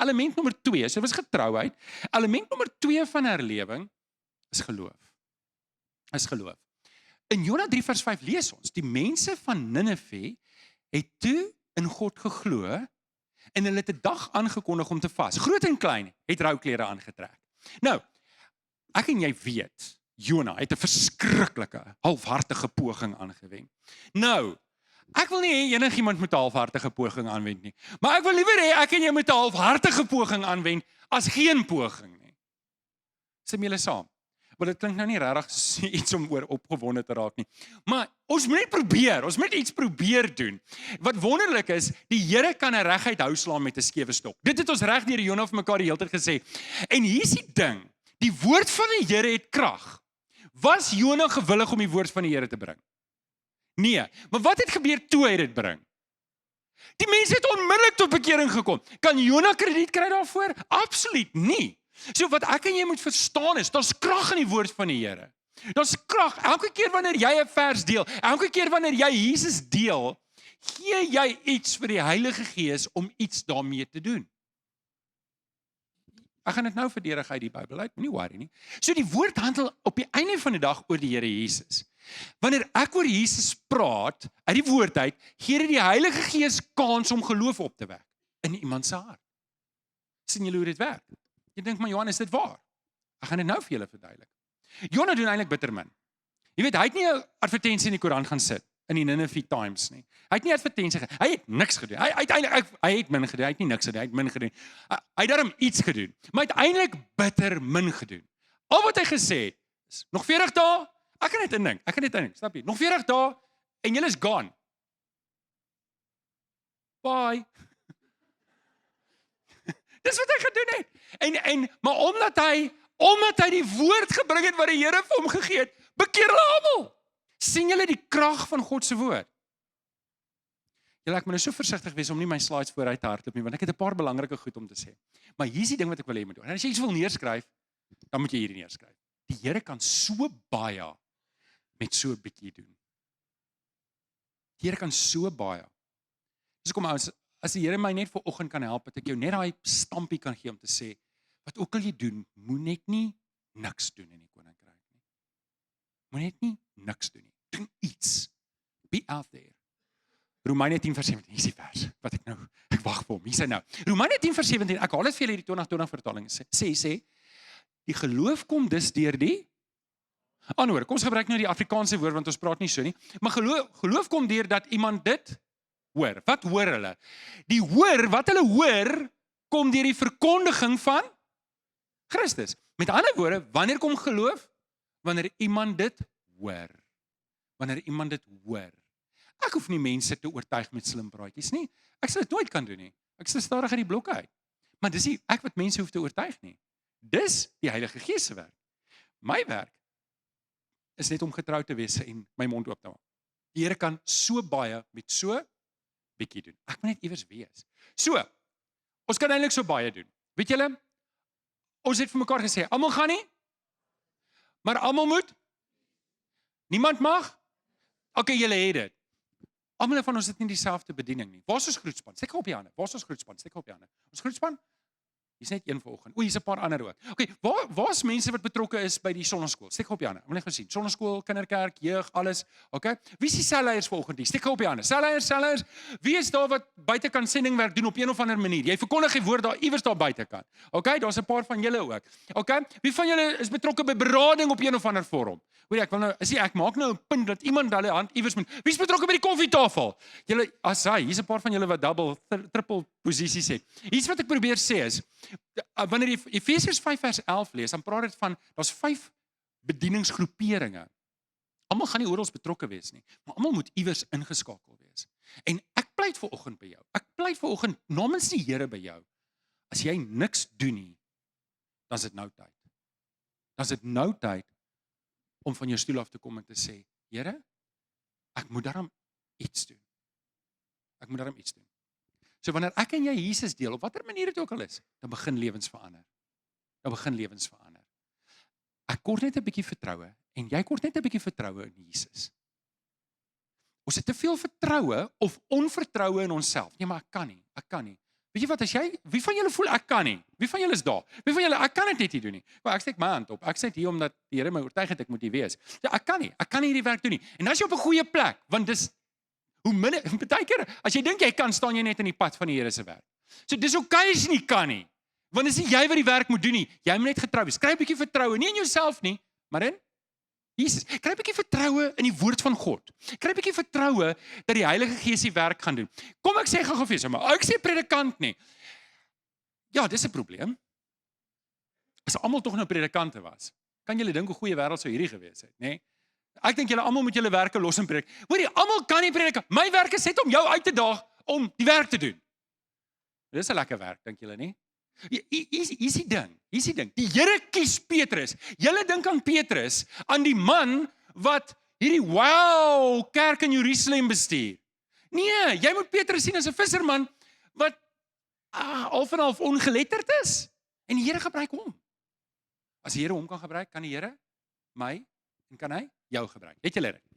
Element nommer 2, so dit was getrouheid. Element nommer 2 van herlewing is geloof. Is geloof. In Jona 3 vers 5 lees ons, die mense van Ninive het toe in God geglo en hulle het 'n dag aangekondig om te vas. Groot en klein het rouklere aangetrek. Nou, ek en jy weet, Jona het 'n verskriklike, halfhartige poging aangewend. Nou, ek wil nie hê enigiemand moet 'n halfhartige poging aanwend nie, maar ek wil liewer hê ek en jy moet 'n halfhartige poging aanwend as geen poging nie. Stem julle saam? Want dit klink nou nie regtig soos iets om oor opgewonde te raak nie. Maar ons moet net probeer, ons moet iets probeer doen. Wat wonderlik is, die Here kan 'n reguit hou slaan met 'n skewe stok. Dit het ons reg deur Jona vir mekaar die hele tyd gesê. En hier's die ding, die woord van die Here het krag. Was Jona gewillig om die woord van die Here te bring? Nee, maar wat het gebeur toe hy dit bring? Die mense het onmiddellik tot bekering gekom. Kan Jona krediet kry daarvoor? Absoluut nie. So wat ek en jy moet verstaan is, daar's krag in die woord van die Here. Daar's krag. Elke keer wanneer jy 'n vers deel, elke keer wanneer jy Jesus deel, gee jy iets vir die Heilige Gees om iets daarmee te doen. Ek gaan dit nou verdedig uit die Bybel uit, moenie worry nie. So die woord handel op die einde van die dag oor die Here Jesus. Wanneer ek oor Jesus praat, uit die woord uit, gee dit die Heilige Gees kans om geloof op te wek in iemand se hart. Sien julle hoe dit werk? Jy dink, maar Johan, is dit waar? Ek gaan dit nou vir julle verduidelik. Jona doen eintlik bitter min. Jy weet, hy het nie 'n advertensie in die koerant gaan sit, in die Nineveh Times nie. Hy het nie advertensie gedoen, hy het niks gedoen. Hy het min gedoen, hy het nie niks gedoen, hy het min gedoen. Hy het daarom iets gedoen, maar uiteindelik bitter min gedoen. Al wat hy gesê het, is, nog 40 dae, ek kan net indink, snap jy? Nog 40 dae, en julle is gone. Bye. Dis wat hy gedoen het. Maar omdat hy die woord gebring het wat die Here vir hom gegee het, bekeer hulle almal. Sien julle die krag van God se woord? Julle, ek moet nou so versigtig wees om nie my slides vooruit te hardloop nie, want ek het 'n paar belangrike goed om te sê. Maar hier's die ding wat ek wil hê jy moet doen. En as jy iets wil neerskryf, dan moet jy hierdie neerskryf. Die Here kan so baie met so 'n bietjie doen. Die Here kan so baie. Dis kom as die Here my net vir oggend kan help, dat ek jou net daai stampie kan gee om te sê, wat ook al jy doen, moet net nie niks doen in die koninkryk nie. Moet net nie niks doen nie. Doen iets. Be out there. Romeine 10 vers 17, hier is die vers, wat ek wag vir hom, hier is hy nou. Romeine 10 vers 17, ek haal dit vir julle die 2020 vertaling, sê, die geloof kom dus deur die, aanhoor, kom ons gebruik nou die Afrikaanse woord, want ons praat nie so nie, maar geloof kom deur dat iemand dit hoor. Wat hoor hulle? Wat hulle hoor, kom deur die verkondiging van Christus. Met ander woorde, wanneer kom geloof? Wanneer iemand dit hoor. Wanneer iemand dit hoor. Ek hoef nie mense te oortuig met slim praatjies nie. Ek sal dit nooit kan doen nie. Ek sal stadig uit die blokke uit. Maar dis nie ek wat mense hoef te oortuig nie. Dis die Heilige Gees se werk. My werk is net om getrou te wees en my mond oop te maak. Die Here kan so baie met so bietjie doen. Ek moet net iewers wees. So, ons kan eintlik so baie doen. Weet julle, ons het vir mekaar gesê, almal gaan nie, maar almal moet. Niemand mag. Okay, julle het dit. Almal van ons het nie dieselfde bediening nie. Waar is ons groetspan? Steek op die hande. Waar is ons groetspan? Steek op die hande. Ons groetspan? Hier's net een vanoggend. O, hier's 'n paar ander ook. Okay, waar is mense wat betrokke is by die sonneskool? Steek op die hande. Ek wil net gesien. Sonneskool, kinderkerk, jeug, alles. Okay? Wie is die selleiers vanoggend hier? Steek op die hande. Selleiers. Wie is daar wat buitekant sendingwerk doen op een of ander manier? Jy verkondig die woord daar iewers daar buitekant. Okay? Daar's 'n paar van julle ook. Okay? Wie van julle is betrokke by berading op een of ander vorm? Hoor ek wil nou, ek maak nou 'n punt dat iemand hulle hand iewers moet. Wie is betrokke by die koffietafel? Julle, hier's 'n paar van julle wat double, triple posisies het. Hier's wat ek probeer sê is, wanneer jy Efesiërs 5 vers 11 lees, dan praat dit van, daar's 5 bedieningsgroeperinge. Almal gaan nie oral betrokke wees nie, maar almal moet iewers ingeskakel wees. En ek pleit vanoggend by jou. Ek pleit vanoggend namens die Here by jou. As jy niks doen nie, dan is dit nou tyd. Dan is dit nou tyd om van jou stoel af te kom en te sê, Here, ek moet daarom iets doen. Ek moet daarom iets doen. So wanneer ek en jy Jesus deel, op watter manier dit ook al is, dan begin lewens verander. Ek kort net 'n bietjie vertroue, en jy kort net 'n bietjie vertroue in Jesus. Ons het te veel vertroue of onvertroue in onsself. Nee, maar ek kan nie. Weet jy wat, wie van julle voel ek kan nie? Wie van julle is daar? Wie van julle, ek kan dit net nie doen nie. Maar ek steek my hand op. Ek sê hier omdat die Here my oortuig het ek moet hier wees. Ja, ek kan nie hierdie werk doen nie. En as jy op 'n goeie plek, want dis hoe minder baie keer as jy dink jy kan, staan jy net in die pad van die Here se werk. So dis okay as jy nie kan nie. Want dis nie jy wat die werk moet doen nie. Jy moet net getrou wees. Kry 'n bietjie vertroue, nie in jouself nie, maar in Jesus. Kry 'n bietjie vertroue in die woord van God. Kry 'n bietjie vertroue dat die Heilige Gees die werk gaan doen. Kom ek sê gou vir jou, maar ek sê predikant nie. Ja, dis 'n probleem. As almal tog nou predikante was, kan julle dink hoe goeie wêreld sou hierdie gewees het, nê? Ek dink julle almal moet julle werke los en predik. Hoorie, almal kan nie predik. My werk is net om jou uit te daag om die werk te doen. Dis 'n lekker werk, dink julle nie? Hier is die ding. Die Here kies Petrus. Julle dink aan Petrus, aan die man wat hierdie kerk in Jerusalem bestuur. Nee, jy moet Petrus sien as 'n visserman wat half en half ongeletterd is. En die Here gebruik hom. As die Here hom kan gebruik, kan die Here my en kan hy jou gebruik. Het julle dit?